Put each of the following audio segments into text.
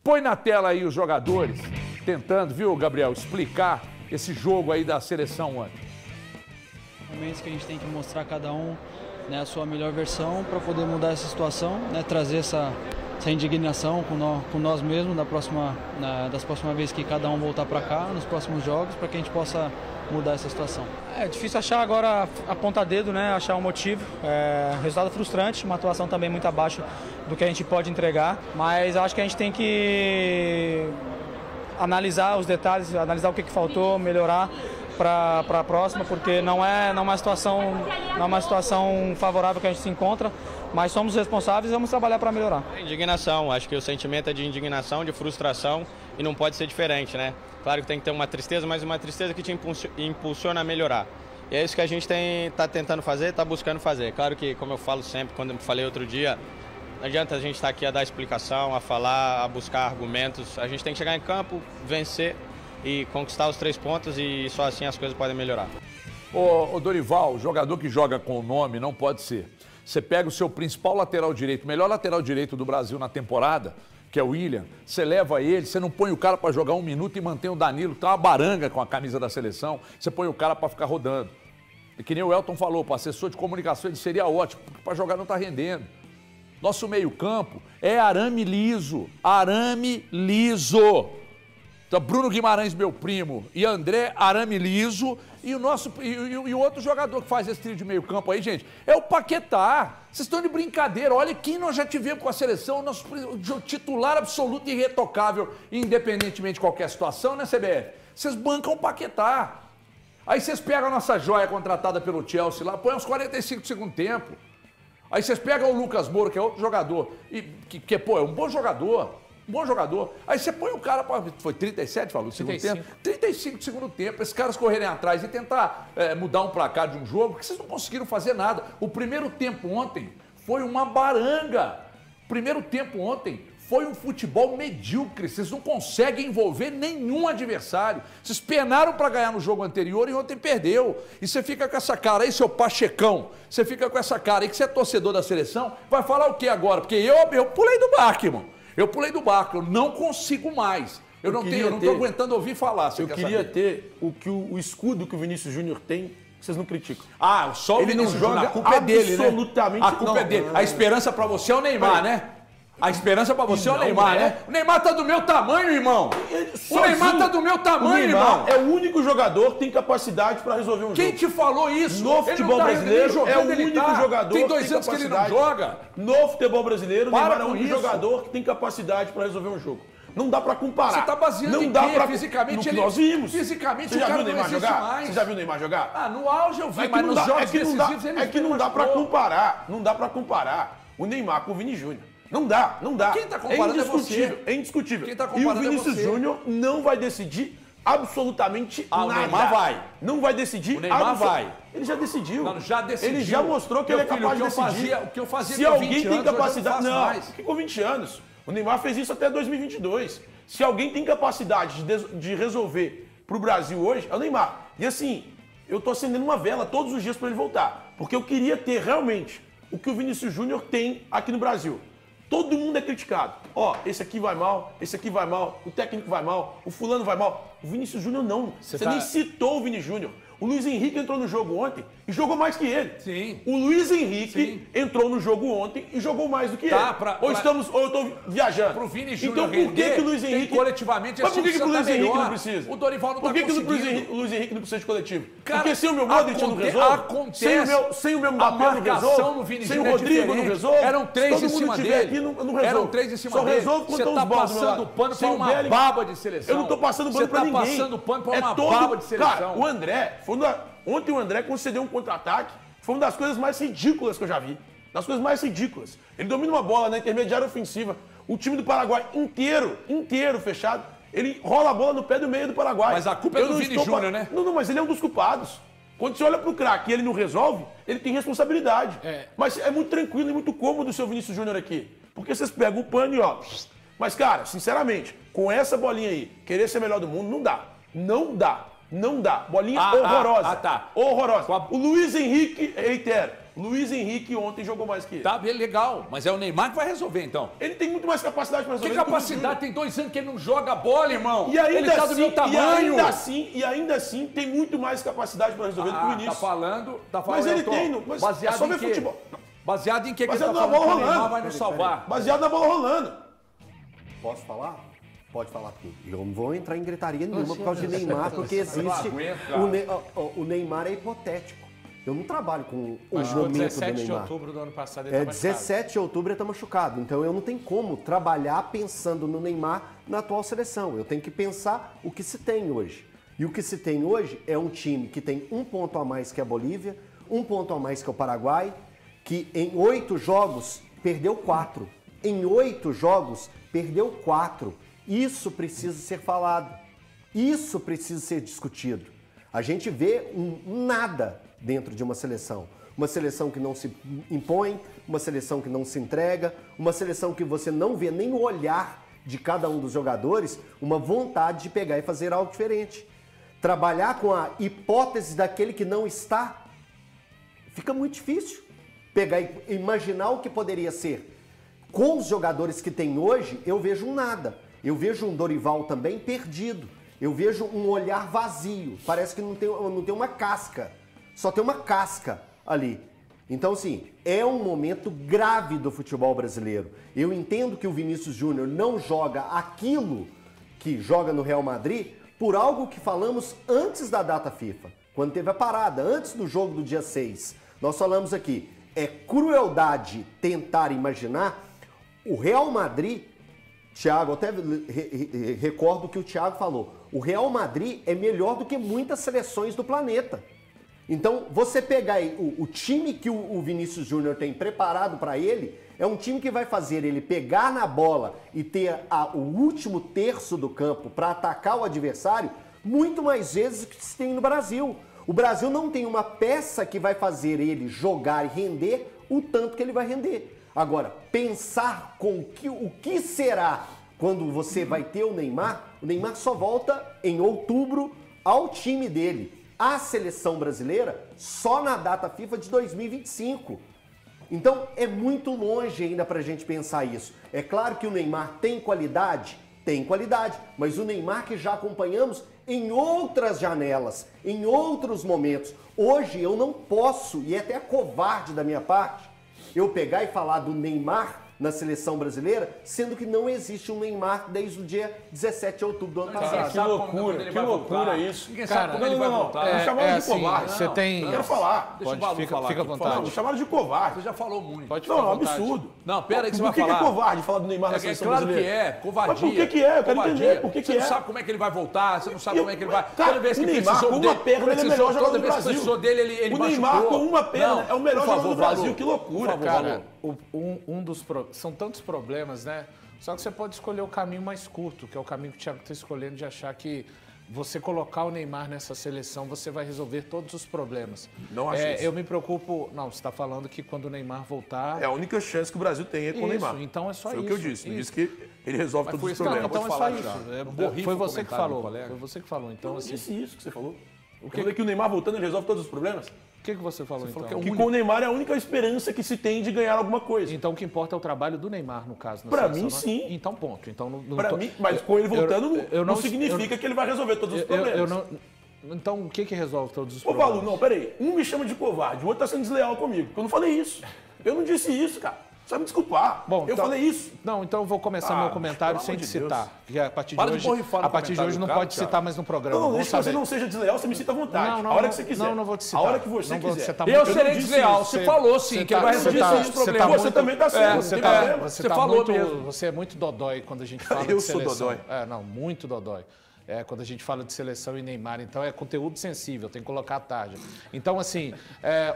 Põe na tela aí os jogadores, tentando, viu, Gabriel, explicar esse jogo aí da seleção ontem. Momentos que a gente tem que mostrar cada um, né, a sua melhor versão para poder mudar essa situação, né, trazer essa indignação com nós mesmos das próximas vezes que cada um voltar para cá, nos próximos jogos, para que a gente possa mudar essa situação. É difícil achar agora a ponta dedo, né? Achar um motivo. Resultado frustrante, uma atuação também muito abaixo do que a gente pode entregar, mas acho que a gente tem que analisar os detalhes, analisar o que faltou, melhorar para a próxima, porque não é uma situação favorável que a gente se encontra, mas somos responsáveis e vamos trabalhar para melhorar. Indignação, acho que o sentimento é de indignação, de frustração e não pode ser diferente, né? Claro que tem que ter uma tristeza, mas uma tristeza que te impulsiona a melhorar. E é isso que a gente está tentando fazer, está buscando fazer. Claro que, como eu falo sempre, quando eu falei outro dia, não adianta a gente estar aqui a dar explicação, a falar, a buscar argumentos. A gente tem que chegar em campo, vencer e conquistar os 3 pontos e só assim as coisas podem melhorar. Ô Dorival, o jogador que joga com o nome não pode ser. Você pega o seu principal lateral direito, o melhor lateral direito do Brasil na temporada, que é o William, você leva ele, você não põe o cara para jogar 1 minuto e mantém o Danilo, que tá uma baranga com a camisa da seleção, você põe o cara para ficar rodando. E que nem o Elton falou, para assessor de comunicação ele seria ótimo, porque para jogar não tá rendendo. Nosso meio-campo é arame liso. Então, Bruno Guimarães, meu primo, e André, arame liso. E o outro jogador que faz esse trio de meio-campo aí, gente, é o Paquetá. Vocês estão de brincadeira. Olha quem nós já tivemos com a seleção, nosso titular absoluto e irretocável, independentemente de qualquer situação, né, CBF? Vocês bancam o Paquetá. Aí vocês pegam a nossa joia contratada pelo Chelsea lá, põe uns 45 do segundo tempo. Aí vocês pegam o Lucas Moura, que é outro jogador, que é um bom jogador. Um bom jogador. Aí você põe o cara para... Foi 37, falou? 35. 35 de segundo tempo. Esses caras correrem atrás e tentar mudar um placar de um jogo, porque vocês não conseguiram fazer nada. O primeiro tempo ontem foi uma baranga. O primeiro tempo ontem foi um futebol medíocre. Vocês não conseguem envolver nenhum adversário. Vocês penaram para ganhar no jogo anterior e ontem perdeu. E você fica com essa cara aí, seu Pachecão. Você fica com essa cara aí que você é torcedor da seleção. Vai falar o quê agora? Porque eu pulei do barco, irmão. Eu pulei do barco, eu não consigo mais. Eu não estou aguentando ouvir falar. Eu queria ter o escudo que o Vinícius Júnior tem, que vocês não criticam. Ah, só ele o Vinícius não joga, Júnior, a culpa é dele, né? Absolutamente. A culpa é dele. A esperança pra você é o Neymar, né? A esperança pra você é o Neymar, né? O Neymar tá do meu tamanho, irmão. O Neymar tá do meu tamanho, irmão. É o único jogador que tem capacidade pra resolver um jogo. Quem te falou isso? No futebol brasileiro, é o único jogador tem 2 anos que ele não joga. No futebol brasileiro, o Neymar é o único jogador que tem capacidade pra resolver um jogo. Não dá pra comparar. Você tá baseando em quê? Fisicamente ele... Nós vimos. Fisicamente você já viu o Neymar jogar? Você já viu o Neymar jogar? Ah, no auge eu vi, mas nos jogos decisivos ele... É que não dá pra comparar. Não dá pra comparar o Neymar com o Vini Júnior. Não dá, não dá. Quem tá comparando é você. É indiscutível. Quem tá comparando e o Vinícius Júnior não vai decidir absolutamente nada. O Neymar vai. Não vai decidir. O Neymar vai. Ele já decidiu. Não, já decidiu. Ele já mostrou que ele é capaz de decidir. O que eu fazia se com alguém 20 tem anos, capacidade, não, que com 20 anos. O Neymar fez isso até 2022. Se alguém tem capacidade de resolver pro Brasil hoje, é o Neymar. E assim, eu tô acendendo uma vela todos os dias para ele voltar, porque eu queria ter realmente o que o Vinícius Júnior tem aqui no Brasil. Todo mundo é criticado. Ó, esse aqui vai mal, esse aqui vai mal, o técnico vai mal, o fulano vai mal. O Vinícius Júnior não. Você nem citou o Vini Júnior. O Luiz Henrique entrou no jogo ontem e jogou mais que ele. Sim. O Luiz Henrique entrou no jogo ontem e jogou mais do que ele. Ou eu tô viajando. Pro Vini Júnior então por que o Luiz Henrique... coletivamente mas por que o Luiz Henrique não precisa? O Dorival não por que tá conseguindo. Por que o Luiz Henrique não precisa de coletivo? Cara, porque sem o meu Modric não resolve. Sem o meu Mbappé não resolve. Sem o Rodrigo não resolve. Eram 3 em cima dele. Eram 3 em cima dele. Só resolve quando estão os bons. Você tá passando pano pra uma baba de seleção. Eu não tô passando pano pra ninguém. Você tá passando pano pra uma baba de seleção. Cara, o André... Ontem o André concedeu um contra-ataque, foi uma das coisas mais ridículas que eu já vi. Das coisas mais ridículas. Ele domina uma bola na intermediária ofensiva. O time do Paraguai inteiro fechado. Ele rola a bola no pé do meio do Paraguai. Mas a culpa é do Vini Júnior, né? Não, mas ele é um dos culpados. Quando você olha pro craque e ele não resolve, ele tem responsabilidade. Mas é muito tranquilo e muito cômodo o seu Vinícius Júnior aqui. Porque vocês pegam o pano e ó... Mas, cara, sinceramente, com essa bolinha aí, querer ser melhor do mundo, não dá. Não dá. Não dá. Bolinha horrorosa. Tá. Horrorosa. O Luiz Henrique, reitero, Luiz Henrique ontem jogou mais que ele. Tá bem, legal. Mas é o Neymar que vai resolver, então. Ele tem muito mais capacidade para resolver. Que capacidade? Tem 2 anos que ele não joga bola, irmão. E ainda ele tá assim, do meu tamanho. E ainda assim tem muito mais capacidade para resolver do que o Vinícius. Tá falando. Mas ele tem. Mas baseado é só ver em quê? futebol. Baseado em quê? Baseado ele na tá bola falando que o Neymar rolando. vai nos salvar. Baseado na bola rolando. Posso falar? Pode falar tudo. Eu não vou entrar em gritaria nenhuma por causa de Neymar, porque existe... O Neymar é hipotético. Eu não trabalho com o momento do Neymar. 17 de outubro do ano passado ele tá machucado. 17 de outubro ele está machucado. Então eu não tenho como trabalhar pensando no Neymar na atual seleção. Eu tenho que pensar o que se tem hoje. E o que se tem hoje é um time que tem 1 ponto a mais que a Bolívia, 1 ponto a mais que o Paraguai, que em 8 jogos perdeu 4. Em 8 jogos perdeu 4. Isso precisa ser falado. Isso precisa ser discutido. A gente vê nada dentro de uma seleção. Uma seleção que não se impõe, uma seleção que não se entrega, uma seleção que você não vê nem o olhar de cada um dos jogadores, uma vontade de pegar e fazer algo diferente. Trabalhar com a hipótese daquele que não está, fica muito difícil. Pegar e imaginar o que poderia ser. Com os jogadores que tem hoje, eu vejo nada. Eu vejo um Dorival também perdido. Eu vejo um olhar vazio. Parece que não tem uma casca. Só tem uma casca ali. Então, assim, é um momento grave do futebol brasileiro. Eu entendo que o Vinícius Júnior não joga aquilo que joga no Real Madrid por algo que falamos antes da data FIFA. Quando teve a parada, antes do jogo do dia 6. Nós falamos aqui, é crueldade tentar imaginar o Real Madrid... Thiago, até recordo o que o Thiago falou. O Real Madrid é melhor do que muitas seleções do planeta. Então, você pegar aí o time que o Vinícius Júnior tem preparado para ele, é um time que vai fazer ele pegar na bola e ter o último terço do campo para atacar o adversário muito mais vezes do que se tem no Brasil. O Brasil não tem uma peça que vai fazer ele jogar e render o tanto que ele vai render. Agora, pensar com o que será quando você vai ter o Neymar só volta em outubro ao time dele. A seleção brasileira só na data FIFA de 2025. Então, é muito longe ainda para a gente pensar isso. É claro que o Neymar tem qualidade, mas o Neymar que já acompanhamos em outras janelas, em outros momentos. Hoje eu não posso, e é até covarde da minha parte, eu pegar e falar do Neymar na seleção brasileira, sendo que não existe um Neymar desde o dia 17 de outubro do ano passado. Que loucura isso. Ninguém sabe como ele vai voltar. Me chamaram de covarde. Você tem... Eu quero falar. Deixa o Balu falar. Fica à vontade. Me chamaram de covarde. Você já falou muito. Pode ficar Não, é à um vontade. absurdo. Não, pera aí que você Por vai que falar. é covarde falar do Neymar na É seleção claro brasileira? que é, covardia. Mas por que é? Eu quero Covardia. entender por que Você é. não sabe como é que ele vai voltar, você não sabe como é que ele vai... Cara, Toda vez que o Neymar precisou com dele, uma perna ele é o melhor jogador toda do vez que Brasil. precisou dele, ele O machucou. Neymar com uma perna é o melhor por jogador favor, do Brasil. Balu. Que loucura, Por favor, cara. Cara, são tantos problemas, né? Só que você pode escolher o caminho mais curto, que é o caminho que o Thiago está escolhendo de achar que você colocar o Neymar nessa seleção, você vai resolver todos os problemas. Não acho isso. Eu me preocupo... Não, você está falando que quando o Neymar voltar... É a única chance que o Brasil tem com o Neymar. Então é só Foi isso. o que eu disse. Não disse que ele resolve todos os Não, problemas. então é só falar isso. já. Foi você que falou. colega. Foi você que falou. Então, Não assim, disse isso que você falou. Eu falei que o Neymar voltando ele resolve todos os problemas. o que você falou, então? Que com o Neymar é a única esperança que se tem de ganhar alguma coisa. Então o que importa é o trabalho do Neymar, no caso. Pra seleção, mim, né? sim. Então, ponto. Então, Pra mim, mas com ele voltando, não significa que ele vai resolver todos os problemas. Então, o que resolve todos os Ô, problemas? Balu, não, peraí. Um me chama de covarde, o outro tá sendo desleal comigo. Eu não falei isso. Eu não disse isso, cara. Só me desculpar. Bom, eu então, falei isso. Não, então eu vou começar meu comentário pelo sem amor te de Deus. citar. Porque a partir Para de de hoje, borrifar no a partir de hoje não comentário do pode cara, citar mais no programa. Não, Vamos deixa que você saber. não seja desleal, você me cita à vontade. Não, a hora que você quiser. Não vou te citar. A hora que você Não vou- quiser. tá Eu muito- serei não disse desleal. isso. Você falou sim, que ele vai resolver todos os problemas. Você também tá sendo, Você não tem tá, problema. você Você tá falou muito, mesmo. Você é muito dodói quando a gente fala Eu de sou seleção. dodói. Não, muito dodói. Quando a gente fala de seleção e Neymar, então é conteúdo sensível, tem que colocar a tarja. Então, assim,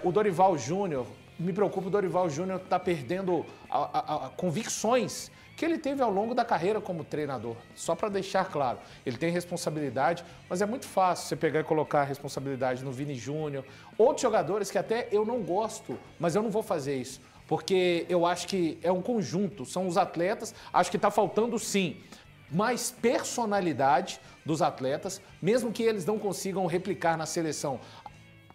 o Dorival Júnior, me preocupa, o Dorival Júnior está perdendo convicções que ele teve ao longo da carreira como treinador. Só para deixar claro, ele tem responsabilidade, mas é muito fácil você pegar e colocar a responsabilidade no Vini Júnior, outros jogadores que até eu não gosto, mas eu não vou fazer isso, porque eu acho que é um conjunto, são os atletas, acho que está faltando sim mais personalidade dos atletas, mesmo que eles não consigam replicar na seleção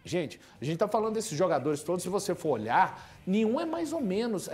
Gente, a gente tá falando desses jogadores todos, se você for olhar, nenhum é mais ou menos,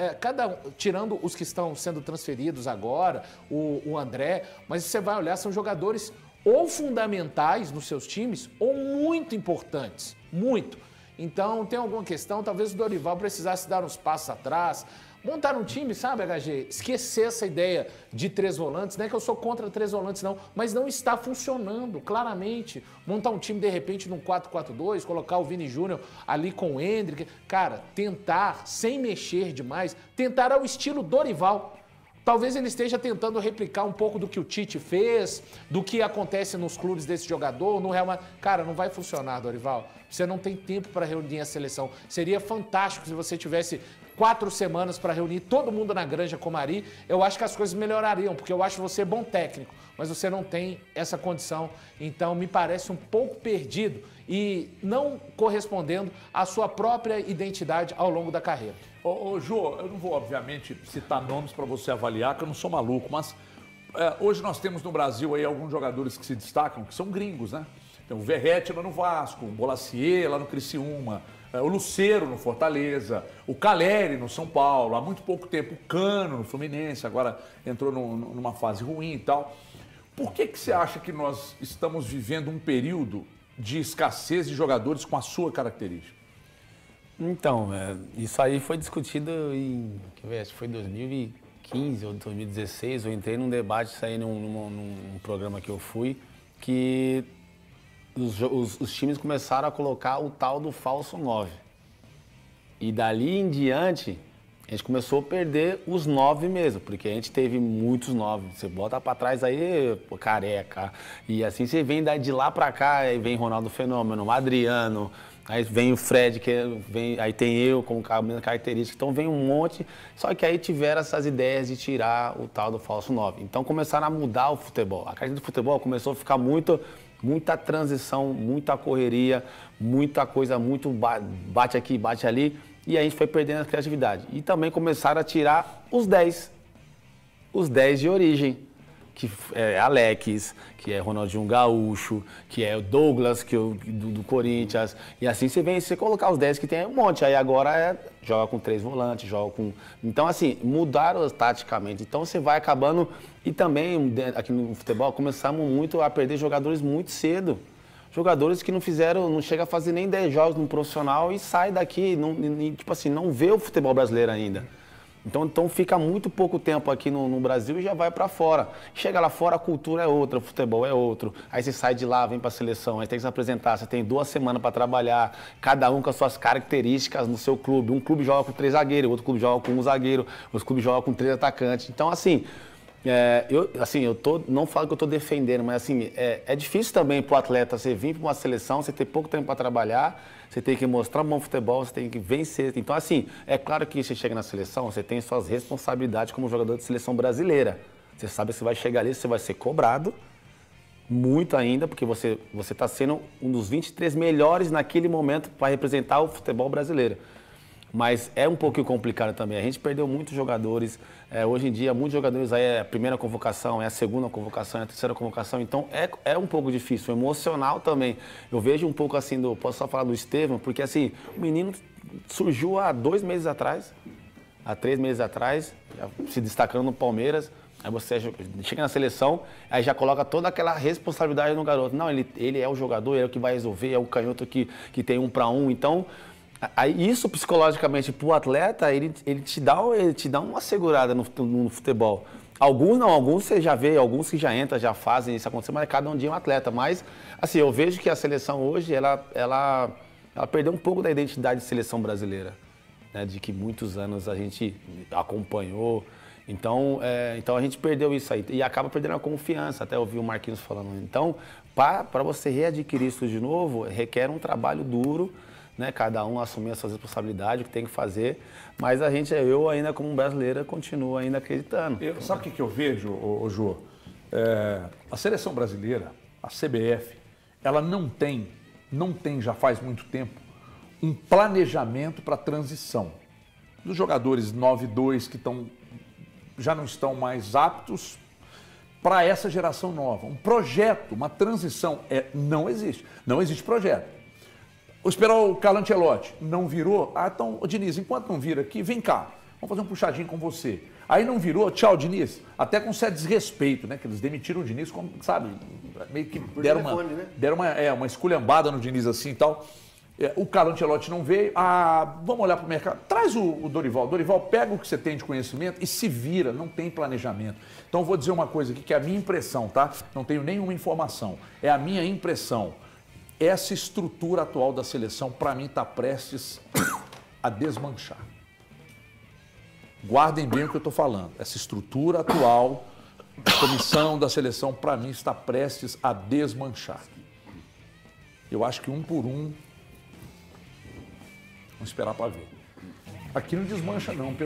tirando os que estão sendo transferidos agora, o André, mas você vai olhar, são jogadores ou fundamentais nos seus times ou muito importantes, muito. Então, tem alguma questão, talvez o Dorival precisasse dar uns passos atrás, montar um time, sabe, HG? Esquecer essa ideia de 3 volantes, não é que eu sou contra 3 volantes, não, mas não está funcionando, claramente. Montar um time, de repente, num 4-4-2, colocar o Vini Júnior ali com o Endrick. Cara, tentar, sem mexer demais, tentar ao estilo Dorival. Talvez ele esteja tentando replicar um pouco do que o Tite fez, do que acontece nos clubes desse jogador, no Real Madrid. Cara, não vai funcionar, Dorival. Você não tem tempo para reunir a seleção. Seria fantástico se você tivesse 4 semanas para reunir todo mundo na Granja Comari. Eu acho que as coisas melhorariam, porque eu acho você bom técnico, mas você não tem essa condição. Então, me parece um pouco perdido e não correspondendo à sua própria identidade ao longo da carreira. Ô, Jô, eu não vou, obviamente, citar nomes para você avaliar, que eu não sou maluco, mas hoje nós temos no Brasil aí alguns jogadores que se destacam, que são gringos, né? Tem o Verratti lá no Vasco, o Bolacier lá no Criciúma, o Lucero no Fortaleza, o Caleri no São Paulo, há muito pouco tempo o Cano no Fluminense, agora entrou numa fase ruim e tal. Por que você acha que nós estamos vivendo um período de escassez de jogadores com a sua característica? Então, isso aí foi discutido acho que foi 2015 ou 2016, eu entrei num debate, saí num programa que eu fui, que os times começaram a colocar o tal do falso 9. E dali em diante, a gente começou a perder os 9 mesmo, porque a gente teve muitos 9. Você bota pra trás aí, pô, Careca, e assim você vem de lá pra cá, aí vem Ronaldo Fenômeno, Adriano, aí vem o Fred, aí tem eu com a mesma característica, então vem um monte, só que aí tiveram essas ideias de tirar o tal do falso 9. Então começaram a mudar o futebol. A característica do futebol começou a ficar muita transição, muita correria, muita coisa, muito bate aqui, bate ali, e a gente foi perdendo a criatividade. E também começaram a tirar os 10 de origem, que é Alex, que é Ronaldinho Gaúcho, que é o Douglas, do Corinthians, e assim você colocar os 10 que tem um monte, aí agora joga com 3 volantes, joga com... Então assim, mudaram taticamente, então você vai acabando, e também aqui no futebol começamos muito a perder jogadores muito cedo, jogadores que não chega a fazer nem 10 jogos no profissional e sai daqui, tipo assim, não vê o futebol brasileiro ainda. Então fica muito pouco tempo aqui no Brasil e já vai para fora. Chega lá fora, a cultura é outra, o futebol é outro. Aí você sai de lá, vem para a seleção, aí tem que se apresentar, você tem 2 semanas para trabalhar, cada um com as suas características no seu clube. Um clube joga com 3 zagueiros, outro clube joga com 1 zagueiro, outro clube joga com 3 atacantes. Então assim, não falo que eu estou defendendo, mas assim, é difícil também para o atleta você vir para uma seleção, você ter pouco tempo para trabalhar, você tem que mostrar um bom futebol, você tem que vencer. Então assim, é claro que você chega na seleção, você tem suas responsabilidades como jogador de seleção brasileira. Você sabe que você vai chegar ali, você vai ser cobrado, muito ainda, porque você está sendo um dos 23 melhores naquele momento para representar o futebol brasileiro. Mas é um pouquinho complicado também. A gente perdeu muitos jogadores. Hoje em dia, muitos jogadores aí é a primeira convocação, é a segunda convocação, é a terceira convocação. Então, é um pouco difícil. O emocional também. Eu vejo um pouco assim, posso só falar do Estevão, porque assim, o menino surgiu há 2 meses atrás, há 3 meses atrás, se destacando no Palmeiras. Aí você chega na seleção, aí já coloca toda aquela responsabilidade no garoto. Não, ele é o jogador, ele é o que vai resolver, é o canhoto que tem 1 para 1. Então... Aí, isso psicologicamente para o atleta, ele te dá uma segurada no futebol. Alguns não, alguns você já vê, alguns que já entram, já fazem isso acontecer, mas cada um dia é um atleta. Mas, assim, eu vejo que a seleção hoje, ela perdeu um pouco da identidade de seleção brasileira, né, de que muitos anos a gente acompanhou. Então a gente perdeu isso aí e acaba perdendo a confiança, até ouvi o Marquinhos falando. Então, para você readquirir isso de novo, requer um trabalho duro, né, cada um assumir as suas responsabilidades, o que tem que fazer, mas eu ainda como brasileira continuo ainda acreditando. Sabe o que eu vejo, Jô? A seleção brasileira, a CBF, ela não tem já faz muito tempo um planejamento para a transição dos jogadores 9-2 que já não estão mais aptos para essa geração nova. Um projeto, uma transição, não existe projeto. Vou esperar o Carlo Ancelotti. Não virou? Ah, então, ô Diniz, enquanto não vira aqui, vem cá. Vamos fazer um puxadinho com você. Aí não virou, tchau, Diniz. Até com certo desrespeito, né? Que eles demitiram o Diniz, como, sabe? Meio que deram uma esculhambada no Diniz assim e tal. O Carlo Ancelotti não veio. Ah, vamos olhar para o mercado. Traz o Dorival. Dorival, pega o que você tem de conhecimento e se vira. Não tem planejamento. Então, eu vou dizer uma coisa aqui que é a minha impressão, tá? Não tenho nenhuma informação. É a minha impressão. Essa estrutura atual da seleção, para mim, está prestes a desmanchar. Guardem bem o que eu estou falando. Essa estrutura atual, a comissão da seleção, para mim, está prestes a desmanchar. Eu acho que um por um, vamos esperar para ver. Aqui não desmancha, não.